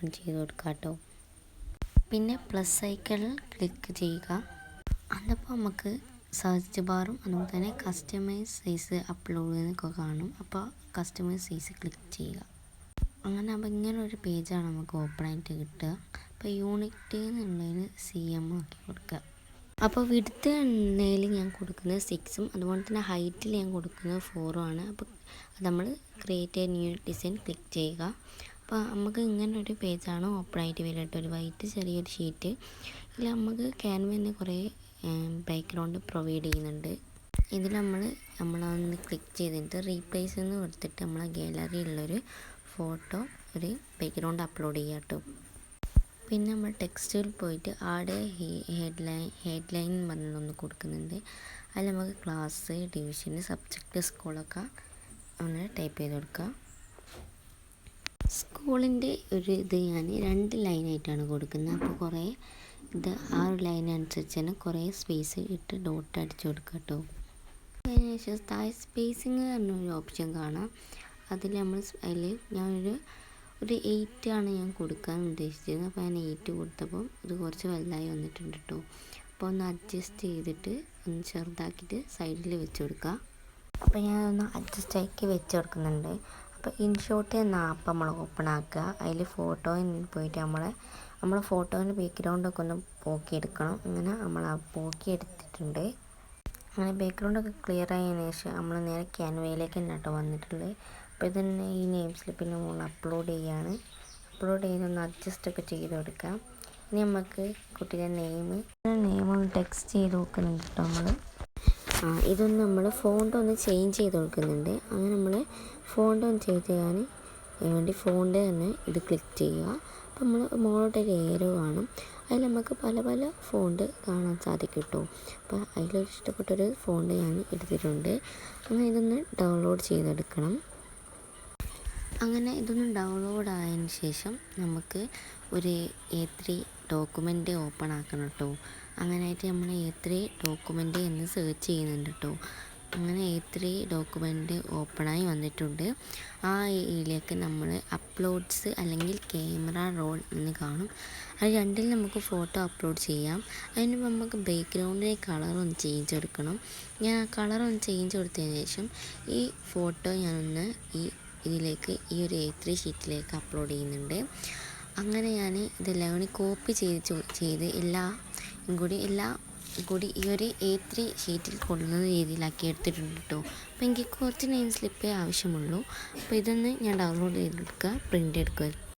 Open ചെയ്ത് കൊടുക്കുക കേട്ടോ. പിന്നെ പ്ലസ് ഐക്കണിൽ ക്ലിക്ക് ചെയ്യുക. അതപ്പോൾ നമുക്ക് സെർച്ച് ബാറും അതുപോലെ തന്നെ കസ്റ്റമൈസ് സൈസ് അപ്ലോഡ് എന്നൊക്കെ കാണും. അപ്പോൾ കസ്റ്റമൈസ് സൈസ് ക്ലിക്ക് ചെയ്യുക. അങ്ങനെ അപ്പോൾ ഇങ്ങനെ ഒരു പേജാണ് നമുക്ക് ഓപ്പണായിട്ട് കിട്ടുക. അപ്പോൾ യൂണിറ്റ് എന്നുള്ളതിന് CM ആക്കി കൊടുക്കുക. അപ്പോൾ വിഡ്ത്ത് എണ്ണയിൽ ഞാൻ കൊടുക്കുന്നത് 6ഉം അതുപോലെ തന്നെ ഹൈറ്റിൽ ഞാൻ കൊടുക്കുന്നത് 4ഉം ആണ്. അപ്പോൾ നമ്മൾ create A new design click ചെയ്യുക. അപ്പോൾ നമുക്ക് ഇങ്ങനെ ഒരു പേജാണ് ഓപ്പണായിട്ട് വരിക. ഒരു വൈറ്റ് ചെറിയൊരു ഷീറ്റ്. ഇതിൽ നമുക്ക് ക്യാൻവയിൽ കുറേ ബാക്ക്ഗ്രൗണ്ട് പ്രൊവൈഡ് ചെയ്യുന്നുണ്ട്. ഇതിൽ നമ്മളൊന്ന് ക്ലിക്ക് ചെയ്തിട്ട് റീപ്ലേസ് എന്ന് കൊടുത്തിട്ട് നമ്മളെ ഗാലറിയിലുള്ളൊരു ഫോട്ടോ ഒരു ബാക്ക്ഗ്രൗണ്ട് അപ്ലോഡ് ചെയ്യുക കേട്ടോ. പിന്നെ നമ്മൾ ടെക്സ്റ്റിൽ പോയിട്ട് ആഡ് ഹെഡ്ലൈൻ പറഞ്ഞൊന്ന് കൊടുക്കുന്നുണ്ട്. അതിൽ നമുക്ക് ക്ലാസ്, ഡിവിഷൻ, സബ്ജക്റ്റ്, സ്കൂളൊക്കെ അങ്ങനെ ടൈപ്പ് ചെയ്ത് കൊടുക്കുക. സ്കൂളിൻ്റെ ഒരു ഇത് ഞാൻ 2 ലൈനായിട്ടാണ് കൊടുക്കുന്നത്. അപ്പോൾ കുറേ ഇത് ആ ഒരു ലൈനനുസരിച്ച് തന്നെ കുറേ സ്പേസ് ഇട്ട് ഡോട്ട് അടിച്ചു കൊടുക്കുക കേട്ടോ. അതിനുശേഷം താഴെ സ്പേസിങ് പറഞ്ഞൊരു ഓപ്ഷൻ കാണാം. അതിൽ ഞാനൊരു 8 ആണ് ഞാൻ കൊടുക്കാൻ ഉദ്ദേശിച്ചത്. അപ്പോൾ ഞാൻ 8 കൊടുത്തപ്പോൾ ഇത് കുറച്ച് വലുതായി വന്നിട്ടുണ്ട് കേട്ടോ. അപ്പോൾ ഒന്ന് അഡ്ജസ്റ്റ് ചെയ്തിട്ട് ഒന്ന് ചെറുതാക്കിയിട്ട് സൈഡിൽ വെച്ച് കൊടുക്കുക. അപ്പോൾ ഞാനൊന്ന് അഡ്ജസ്റ്റ് ആക്കി വെച്ച് കൊടുക്കുന്നുണ്ട്. അപ്പോൾ ഇൻഷോട്ട് എന്ന ആപ്പ് നമ്മൾ ഓപ്പൺ ആക്കുക. അതിൽ ഫോട്ടോയിൽ പോയിട്ട് നമ്മൾ ഫോട്ടോൻ്റെ ബാക്ക്ഗ്രൗണ്ടൊക്കെ ഒന്ന് പോക്കിയെടുക്കണം. അങ്ങനെ നമ്മൾ ആ പോക്കിയെടുത്തിട്ടുണ്ട്. അങ്ങനെ ബാക്ക്ഗ്രൗണ്ടൊക്കെ ക്ലിയർ ആയതിനു ശേഷം നമ്മൾ നേരെ ക്യാൻവയിലേക്ക് തന്നെ കേട്ടോ വന്നിട്ടുള്ളത്. അപ്പോൾ ഇതിന് ഈ നെയിം സ്ലിപ്പിൽ നമ്മൾ അപ്ലോഡ് ചെയ്തൊന്ന് അഡ്ജസ്റ്റൊക്കെ ചെയ്ത് കൊടുക്കാം. ഇനി നമുക്ക് കുട്ടിയുടെ നെയിം ഒന്ന് ടെക്സ്റ്റ് ചെയ്ത് കൊടുക്കുന്നുണ്ട് കേട്ടോ. ഇതൊന്ന് നമ്മൾ ഫോണ്ട് ഒന്ന് ചേഞ്ച് ചെയ്ത് കൊടുക്കുന്നുണ്ട്. അങ്ങനെ നമ്മൾ ഫോണ്ട് ഒന്ന് ചേഞ്ച് ചെയ്യാൻ വേണ്ടി ഫോണ്ട് തന്നെ ഇത് ക്ലിക്ക് ചെയ്യുക. അപ്പോൾ നമ്മൾ മുകളിലോട്ടൊരു ഏരോ കാണും. അതിൽ നമുക്ക് പല ഫോണ്ട് കാണാൻ സാധിക്കും കേട്ടോ. അപ്പോൾ അതിലൊരു ഇഷ്ടപ്പെട്ടൊരു ഫോണ്ട് ഞാൻ എടുത്തിട്ടുണ്ട്. അങ്ങനെ ഇതൊന്ന് ഡൗൺലോഡ് ചെയ്തെടുക്കണം. അങ്ങനെ ഇതൊന്ന് ഡൗൺലോഡ് ആയതിന് ശേഷം നമുക്ക് ഒരു A3 ഡോക്യുമെൻ്റ് ഓപ്പൺ ആക്കണം കേട്ടോ. അങ്ങനെയായിട്ട് നമ്മൾ A3 ഡോക്യുമെൻ്റ് എന്ന് സെർച്ച് ചെയ്യുന്നുണ്ട് കേട്ടോ. അങ്ങനെ A3 ഡോക്യുമെൻ്റ് ഓപ്പണായി വന്നിട്ടുണ്ട്. ആ ഇതിലേക്ക് നമ്മൾ അപ്ലോഡ്സ് അല്ലെങ്കിൽ ക്യാമറ റോൾ എന്ന് കാണും. അത് രണ്ടിൽ നമുക്ക് ഫോട്ടോ അപ്ലോഡ് ചെയ്യാം. അതിന് നമുക്ക് ബാക്ക്ഗ്രൗണ്ടിലെ കളറൊന്ന് ചേഞ്ച് കൊടുക്കണം. ഞാൻ ആ കളറൊന്ന് ചേഞ്ച് കൊടുത്തതിന് ശേഷം ഈ ഫോട്ടോ ഞാനൊന്ന് ഇതിലേക്ക് ഈ ഒരു A3 ഷീറ്റിലേക്ക് അപ്ലോഡ് ചെയ്യുന്നുണ്ട്. അങ്ങനെ ഞാൻ ഇതെല്ലാം കൂടി കോപ്പി ചെയ്ത് എല്ലാം കൂടി ഈ ഒരു A3 ഷീറ്റിൽ കൊള്ളുന്ന രീതിയിലാക്കി എടുത്തിട്ടുണ്ട് കേട്ടോ. അപ്പോൾ എനിക്ക് കുറച്ച് നെയിം സ്ലിപ്പേ ആവശ്യമുള്ളൂ. അപ്പോൾ ഇതൊന്ന് ഞാൻ ഡൗൺലോഡ് ചെയ്തെടുക്കുക, പ്രിൻ്റ് എടുക്കുക.